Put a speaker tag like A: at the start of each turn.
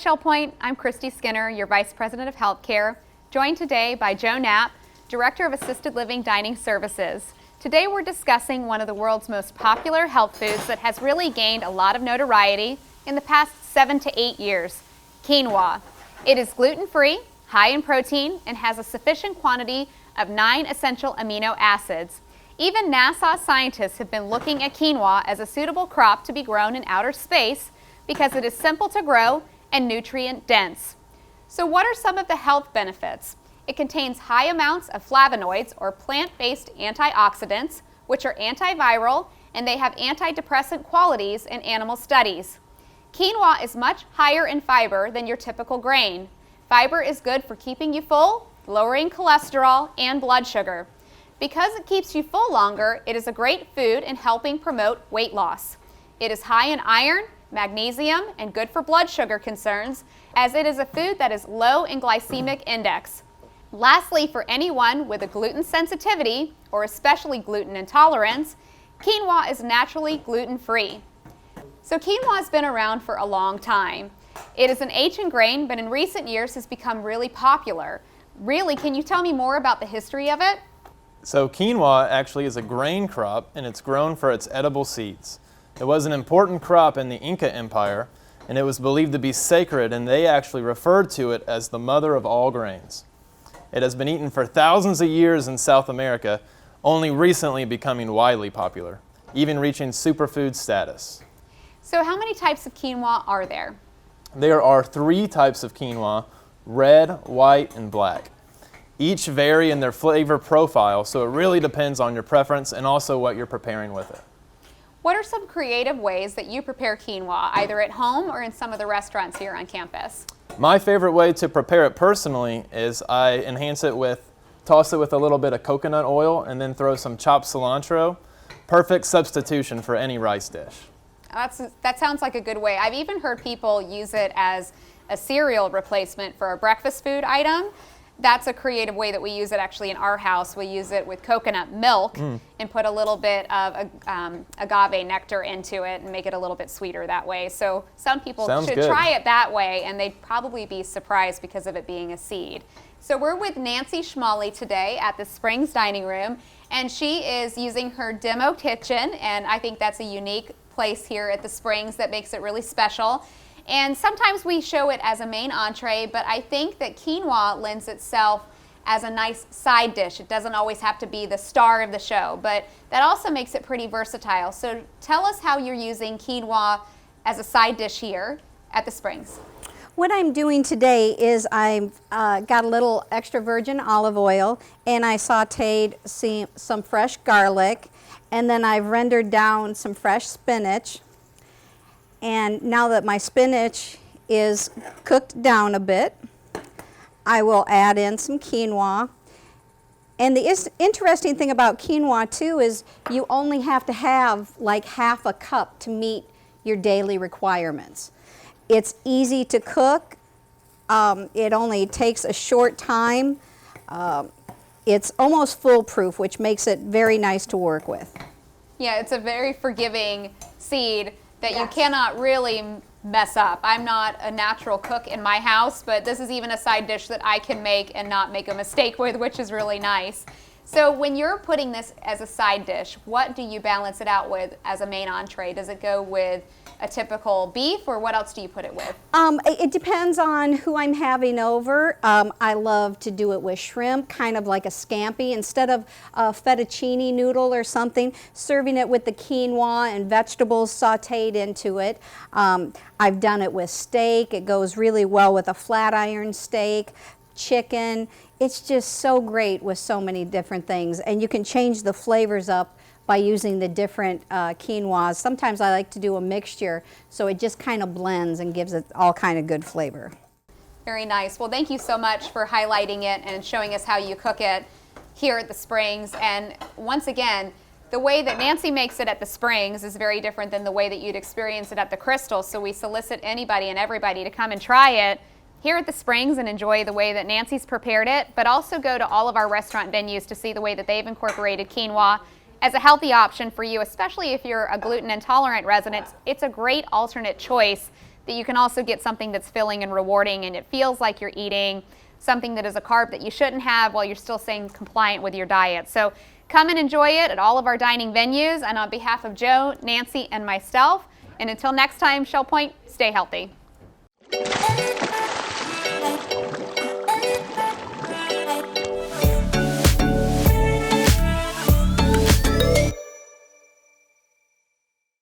A: Shell Point. I'm Christy Skinner, your Vice President of Healthcare, joined today by Joe Knapp, Director of Assisted Living Dining Services. Today we're discussing one of the world's most popular health foods that has really gained a lot of notoriety in the past 7 to 8 years, quinoa. It is gluten-free, high in protein, and has a sufficient quantity of 9 essential amino acids. Even NASA scientists have been looking at quinoa as a suitable crop to be grown in outer space because it is simple to grow and nutrient dense. So what are some of the health benefits? It contains high amounts of flavonoids or plant-based antioxidants, which are antiviral, and they have antidepressant qualities in animal studies. Quinoa is much higher in fiber than your typical grain. Fiber is good for keeping you full, lowering cholesterol and blood sugar. Because it keeps you full longer, it is a great food in helping promote weight loss. It is high in iron, magnesium, and good for blood sugar concerns, as it is a food that is low in glycemic index. Lastly, for anyone with a gluten sensitivity, or especially gluten intolerance, quinoa is naturally gluten-free. So quinoa has been around for a long time. It is an ancient grain, but in recent years has become really popular. Really, can you tell me more about the history of it?
B: So quinoa actually is a grain crop, and it's grown for its edible seeds. It was an important crop in the Inca Empire, and it was believed to be sacred, and they actually referred to it as the mother of all grains. It has been eaten for thousands of years in South America, only recently becoming widely popular, even reaching superfood status.
A: So how many types of quinoa are there?
B: There are 3 types of quinoa: red, white, and black. Each vary in their flavor profile, so it really depends on your preference and also what you're preparing with it.
A: What are some creative ways that you prepare quinoa, either at home or in some of the restaurants here on campus?
B: My favorite way to prepare it personally is I toss it with a little bit of coconut oil and then throw some chopped cilantro. Perfect substitution for any rice dish.
A: That sounds like a good way. I've even heard people use it as a cereal replacement for a breakfast food item. That's a creative way that we use it actually in our house. We use it with coconut milk and put a little bit of agave nectar into it and make it a little bit sweeter that way. So some people should try it that way, and they'd probably be surprised because of it being a seed. So we're with Nancy Schmalley today at the Springs Dining Room, and she is using her demo kitchen, and I think that's a unique place here at the Springs that makes it really special. And sometimes we show it as a main entree, but I think that quinoa lends itself as a nice side dish. It doesn't always have to be the star of the show, but that also makes it pretty versatile. So tell us how you're using quinoa as a side dish here at the Springs.
C: What I'm doing today is I've got a little extra virgin olive oil, and I sauteed some fresh garlic, and then I've rendered down some fresh spinach. And now that my spinach is cooked down a bit, I will add in some quinoa. And the interesting thing about quinoa too is you only have to have like half a cup to meet your daily requirements. It's easy to cook. It only takes a short time. It's almost foolproof, which makes it very nice to work with.
A: Yeah, it's a very forgiving seed that you cannot really mess up. I'm not a natural cook in my house, but this is even a side dish that I can make and not make a mistake with, which is really nice. So when you're putting this as a side dish, what do you balance it out with as a main entree? Does it go with a typical beef, or what else do you put it with?
C: It depends on who I'm having over. I love to do it with shrimp, kind of like a scampi. Instead of a fettuccine noodle or something, serving it with the quinoa and vegetables sauteed into it. I've done it with steak. It goes really well with a flat iron steak, chicken. It's just so great with so many different things, and you can change the flavors up by using the different quinoas. Sometimes I like to do a mixture, so it just kind of blends and gives it all kind of good flavor.
A: Very nice. Well, thank you so much for highlighting it and showing us how you cook it here at the Springs. And once again, the way that Nancy makes it at the Springs is very different than the way that you'd experience it at the Crystal, so we solicit anybody and everybody to come and try it here at the Springs and enjoy the way that Nancy's prepared it, but also go to all of our restaurant venues to see the way that they've incorporated quinoa as a healthy option for you, especially if you're a gluten intolerant resident. It's a great alternate choice that you can also get something that's filling and rewarding, and it feels like you're eating something that is a carb that you shouldn't have while you're still staying compliant with your diet. So come and enjoy it at all of our dining venues. And on behalf of Joe, Nancy, and myself, and until next time, Shell Point, stay healthy.